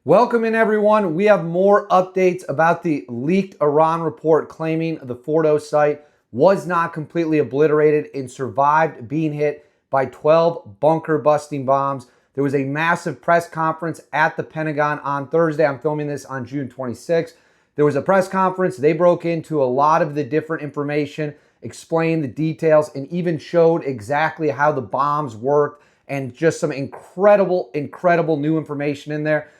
Welcome in, everyone. We have more updates about the leaked Iran report claiming the Fordo site was not completely obliterated and survived being hit by 12 bunker-busting bombs. There was a massive press conference at the Pentagon on Thursday. I'm filming this on June 26th. There was a press conference. They broke into a lot of the different information, explained the details, and even showed exactly how the bombs worked and just some incredible new information in there.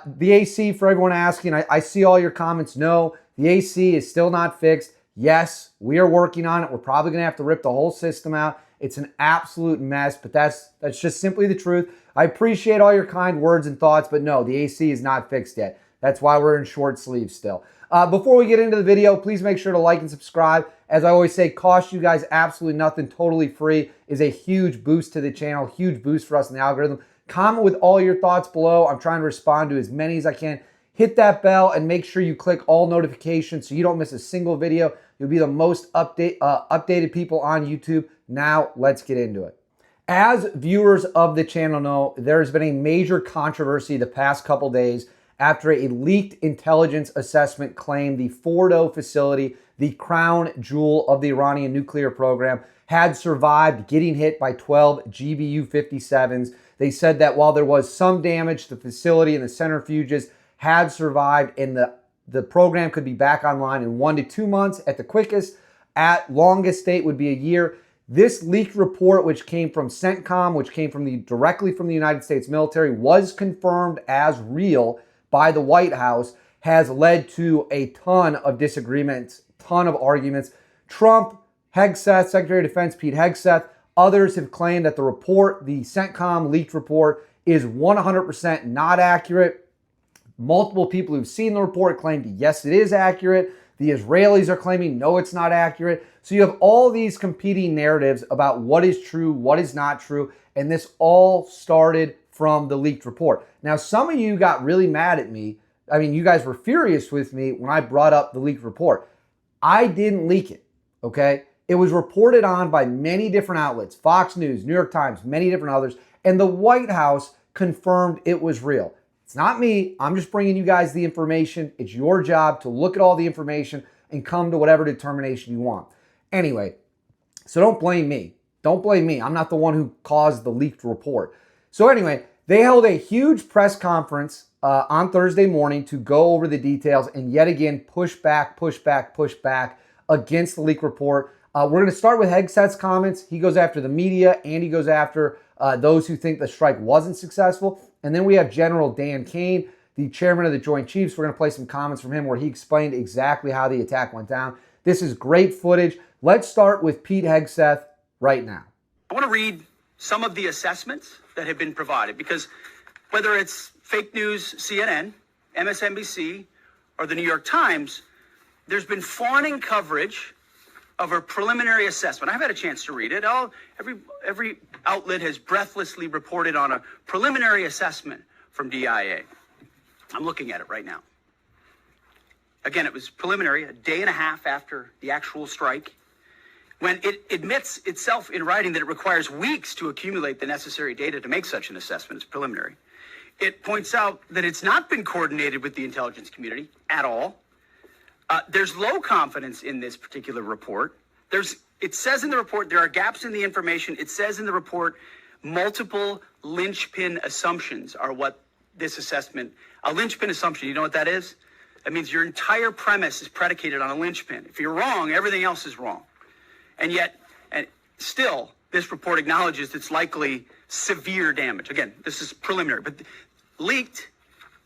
The AC, for everyone asking, I see all your comments. No, the AC is still not fixed. Yes, we are working on it. We're probably going to have to rip the whole system out. It's an absolute mess, but that's just simply the truth. I appreciate all your kind words and thoughts, but no, the AC is not fixed yet. That's why we're in short sleeves still. Before we get into the video, please make sure to like and subscribe. As I always say, cost you guys absolutely nothing, totally free, is a huge boost to the channel, huge boost for us in the algorithm. Comment with all your thoughts below. I'm trying to respond to as many as I can. Hit that bell and make sure you click all notifications so you don't miss a single video. You'll be the most updated people on YouTube. Now, let's get into it. As viewers of the channel know, there's been a major controversy the past couple days after a leaked intelligence assessment claimed the Fordo facility, the crown jewel of the Iranian nuclear program, had survived getting hit by 12 GBU-57s. They said that while there was some damage, the facility and the centrifuges had survived, and the program could be back online in 1 to 2 months at the quickest. At longest date would be a year. This leaked report, which came from CENTCOM, which came from directly from the United States military, was confirmed as real by the White House, has led to a ton of disagreements, ton of arguments. Trump, Hegseth, Secretary of Defense Pete Hegseth, others have claimed that the report, the CENTCOM leaked report, is 100% not accurate. Multiple people who've seen the report claimed, yes, it is accurate. The Israelis are claiming, no, it's not accurate. So you have all these competing narratives about what is true, what is not true, and this all started from the leaked report. Now, some of you got really mad at me. I mean, you guys were furious with me when I brought up the leaked report. I didn't leak it, okay? It was reported on by many different outlets, Fox News, New York Times, many different others, and the White House confirmed it was real. It's not me. I'm just bringing you guys the information. It's your job to look at all the information and come to whatever determination you want. Anyway, so don't blame me. Don't blame me. I'm not the one who caused the leaked report. So anyway, they held a huge press conference on Thursday morning to go over the details and yet again push back against the leaked report. We're going to start with Hegseth's comments. He goes after the media and he goes after those who think the strike wasn't successful. And then we have General Dan Caine, the chairman of the Joint Chiefs. We're going to play some comments from him where he explained exactly how the attack went down. This is great footage. Let's start with Pete Hegseth right now. I want to read some of the assessments that have been provided because whether it's fake news, CNN, MSNBC, or the New York Times, there's been fawning coverage of a preliminary assessment. I've had a chance to read it. Every outlet has breathlessly reported on a preliminary assessment from DIA. I'm looking at it right now. Again, it was preliminary, a day and a half after the actual strike, when it admits itself in writing that it requires weeks to accumulate the necessary data to make such an assessment. It's preliminary. It points out that it's not been coordinated with the intelligence community at all. There's low confidence in this particular report. It says in the report there are gaps in the information. It says in the report multiple linchpin assumptions are what this assessment, a linchpin assumption, you know what that is? That means your entire premise is predicated on a linchpin. If you're wrong, everything else is wrong. And yet, and still, this report acknowledges it's likely severe damage. Again, this is preliminary, but leaked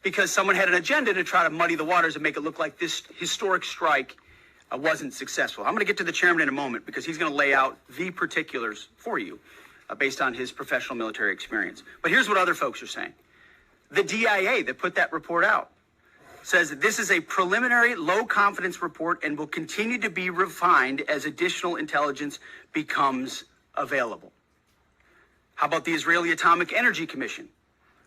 because someone had an agenda to try to muddy the waters and make it look like this historic strike wasn't successful. I'm going to get to the chairman in a moment because he's going to lay out the particulars for you based on his professional military experience. But here's what other folks are saying. The DIA that put that report out says that this is a preliminary low confidence report and will continue to be refined as additional intelligence becomes available. How about the Israeli Atomic Energy Commission?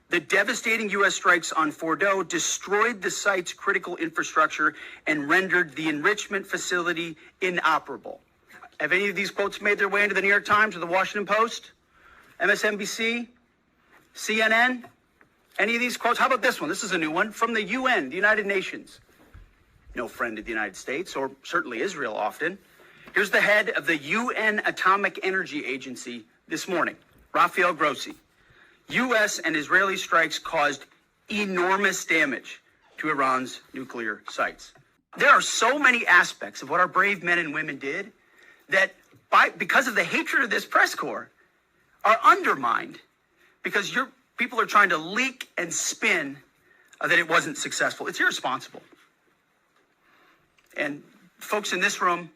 The devastating U.S. strikes on Fordo destroyed the site's critical infrastructure and rendered the enrichment facility inoperable. Have any of these quotes made their way into the New York Times or the Washington Post, MSNBC, CNN? Any of these quotes? How about this one? This is a new one from the UN, the United Nations. No friend of the United States, or certainly Israel often. Here's the head of the UN Atomic Energy Agency this morning, Rafael Grossi. U.S. and Israeli strikes caused enormous damage to Iran's nuclear sites. There are so many aspects of what our brave men and women did that because of the hatred of this press corps are undermined because people are trying to leak and spin that it wasn't successful. It's irresponsible. And folks in this room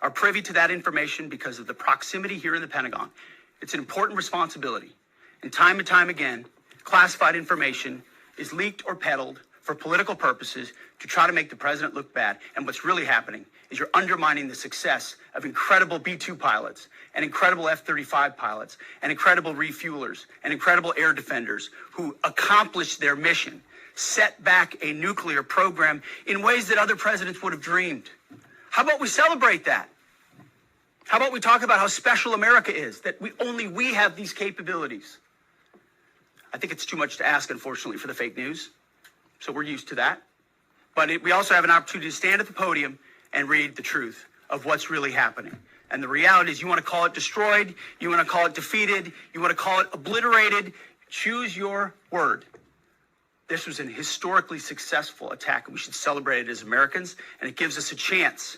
are privy to that information because of the proximity here in the Pentagon. It's an important responsibility. And time again, classified information is leaked or peddled for political purposes to try to make the president look bad. And what's really happening is you're undermining the success of incredible B-2 pilots and incredible F-35 pilots and incredible refuelers and incredible air defenders who accomplished their mission, set back a nuclear program in ways that other presidents would have dreamed. How about we celebrate that? How about we talk about how special America is, that only we have these capabilities? I think it's too much to ask, unfortunately, for the fake news. So we're used to that. But we also have an opportunity to stand at the podium and read the truth of what's really happening. And the reality is, you want to call it destroyed, you want to call it defeated, you want to call it obliterated, choose your word. This was an historically successful attack, and we should celebrate it as Americans. And it gives us a chance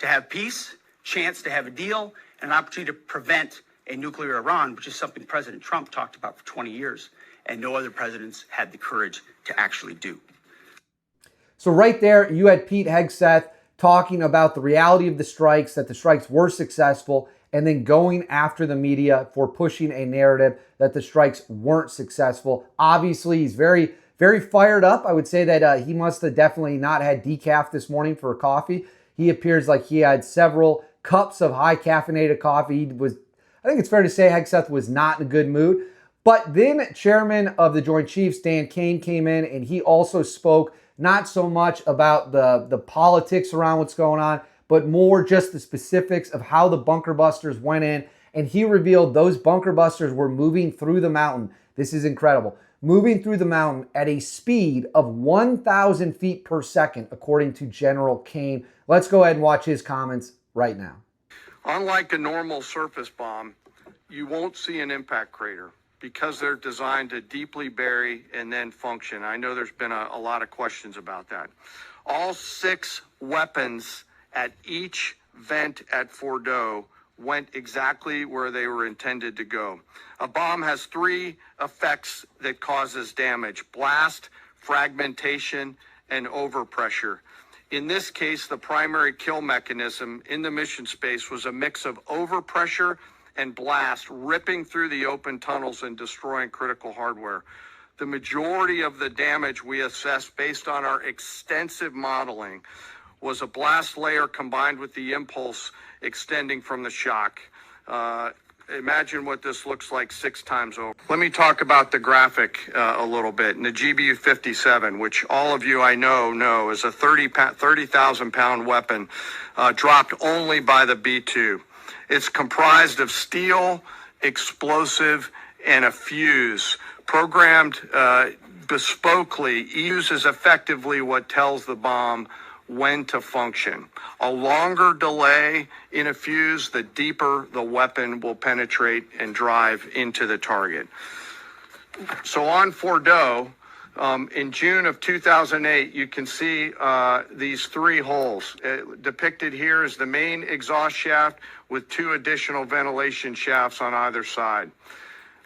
to have peace, chance to have a deal, and an opportunity to prevent a nuclear Iran, which is something President Trump talked about for 20 years, and no other presidents had the courage to actually do. So right there, you had Pete Hegseth talking about the reality of the strikes, that the strikes were successful, and then going after the media for pushing a narrative that the strikes weren't successful. Obviously, he's very fired up. I would say that he must have definitely not had decaf this morning for coffee. He appears like he had several cups of high caffeinated coffee. I think it's fair to say Hegseth was not in a good mood. But then Chairman of the Joint Chiefs, Caine, came in, and he also spoke not so much about the politics around what's going on, but more just the specifics of how the bunker busters went in. And he revealed those bunker busters were moving through the mountain. This is incredible. Moving through the mountain at a speed of 1,000 feet per second, according to General Caine. Let's go ahead and watch his comments right now. Unlike a normal surface bomb, you won't see an impact crater because they're designed to deeply bury and then function. I know there's been a lot of questions about that. All 6 weapons at each vent at Fordo went exactly where they were intended to go. A bomb has 3 effects that causes damage: blast, fragmentation, and overpressure. In this case, the primary kill mechanism in the mission space was a mix of overpressure and blast, ripping through the open tunnels and destroying critical hardware. The majority of the damage we assessed based on our extensive modeling was a blast layer combined with the impulse extending from the shock. Imagine what this looks like 6 times over. Let me talk about the graphic a little bit. And the GBU-57, which all of you I know is a 30,000 pound weapon dropped only by the B-2. It's comprised of steel, explosive, and a fuse. Programmed bespokely, uses effectively what tells the bomb when to function. A longer delay in a fuse, the deeper the weapon will penetrate and drive into the target. So on Fordo, in June of 2008, you can see these 3 holes. Depicted here is the main exhaust shaft with 2 additional ventilation shafts on either side.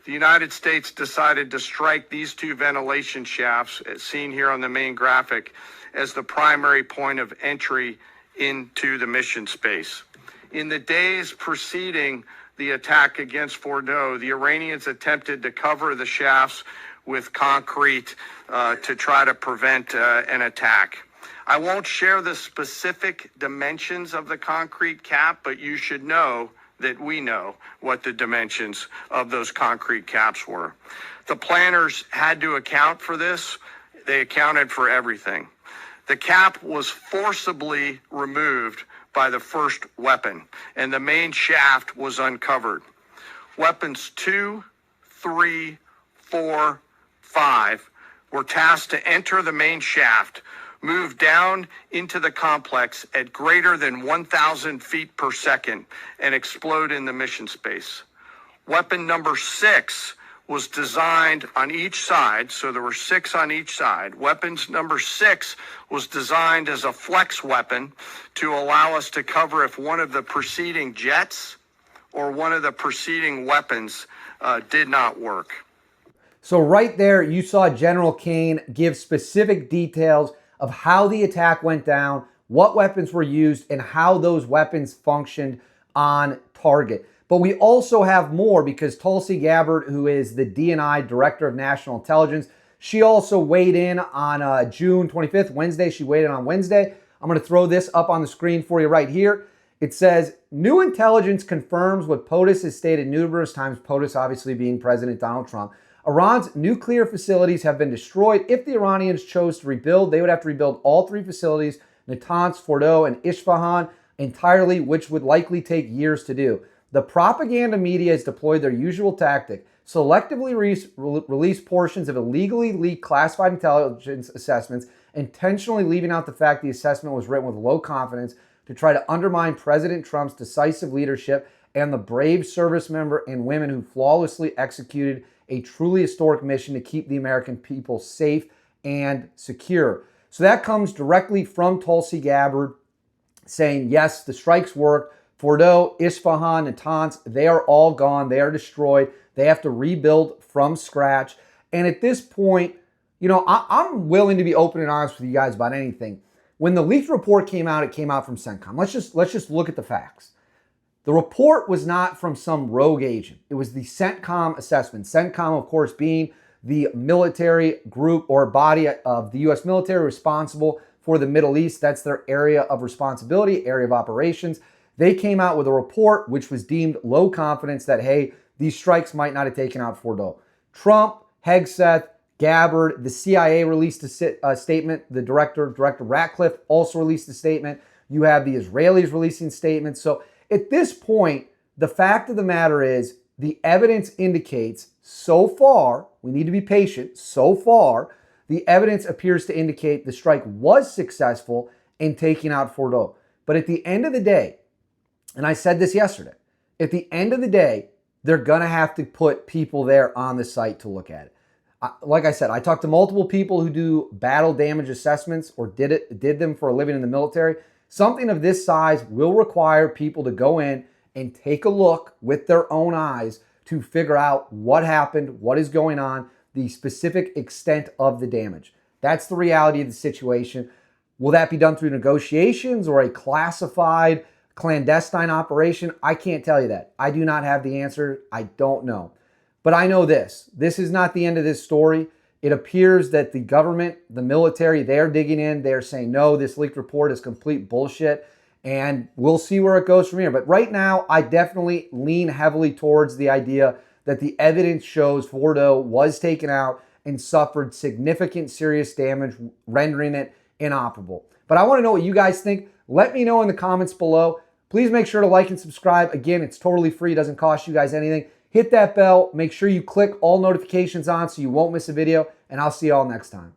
The United States decided to strike these 2 ventilation shafts, as seen here on the main graphic, as the primary point of entry into the mission space. In the days preceding the attack against Fordo, the Iranians attempted to cover the shafts with concrete to try to prevent an attack. I won't share the specific dimensions of the concrete cap, but you should know that we know what the dimensions of those concrete caps were. The planners had to account for this. They accounted for everything. The cap was forcibly removed by the first weapon, and the main shaft was uncovered. Weapons 2, 3, 4, 5 were tasked to enter the main shaft, move down into the complex at greater than 1,000 feet per second, and explode in the mission space. Weapon number 6 was designed on each side, so there were 6 on each side. Weapons number 6 was designed as a flex weapon to allow us to cover if one of the preceding jets or one of the preceding weapons did not work. So right there, you saw General Caine give specific details of how the attack went down, what weapons were used, and how those weapons functioned on target. But we also have more because Tulsi Gabbard, who is the D&I Director of National Intelligence, she also weighed in on June 25th, Wednesday. She weighed in on Wednesday. I'm going to throw this up on the screen for you right here. It says, new intelligence confirms what POTUS has stated numerous times, POTUS obviously being President Donald Trump. Iran's nuclear facilities have been destroyed. If the Iranians chose to rebuild, they would have to rebuild all 3 facilities, Natanz, Fordow, and Isfahan, entirely, which would likely take years to do. The propaganda media has deployed their usual tactic, selectively release portions of illegally leaked classified intelligence assessments, intentionally leaving out the fact the assessment was written with low confidence to try to undermine President Trump's decisive leadership and the brave service member and women who flawlessly executed a truly historic mission to keep the American people safe and secure. So that comes directly from Tulsi Gabbard saying, yes, the strikes worked. Fordow, Isfahan, Natanz, they are all gone. They are destroyed. They have to rebuild from scratch. And at this point, you know, I'm willing to be open and honest with you guys about anything. When the leaked report came out, it came out from CENTCOM. Let's just look at the facts. The report was not from some rogue agent. It was the CENTCOM assessment. CENTCOM, of course, being the military group or body of the U.S. military responsible for the Middle East. That's their area of responsibility, area of operations. They came out with a report which was deemed low confidence that, hey, these strikes might not have taken out Fordow. Trump, Hegseth, Gabbard, the CIA released a statement. The Director Ratcliffe also released a statement. You have the Israelis releasing statements. So at this point, the fact of the matter is the evidence indicates so far, we need to be patient, so far, the evidence appears to indicate the strike was successful in taking out Fordow. But at the end of the day, and I said this yesterday, at the end of the day, they're going to have to put people there on the site to look at it. Like I said, I talked to multiple people who do battle damage assessments or did them for a living in the military. Something of this size will require people to go in and take a look with their own eyes to figure out what happened, what is going on, the specific extent of the damage. That's the reality of the situation. Will that be done through negotiations or a classified clandestine operation? I can't tell you that. I do not have the answer. I don't know. But I know this. This is not the end of this story. It appears that the government, the military, they're digging in. They're saying, no, this leaked report is complete bullshit. And we'll see where it goes from here. But right now, I definitely lean heavily towards the idea that the evidence shows Fordow was taken out and suffered significant serious damage, rendering it inoperable. But I want to know what you guys think. Let me know in the comments below. Please make sure to like and subscribe. Again, it's totally free. It doesn't cost you guys anything. Hit that bell. Make sure you click all notifications on so you won't miss a video. And I'll see you all next time.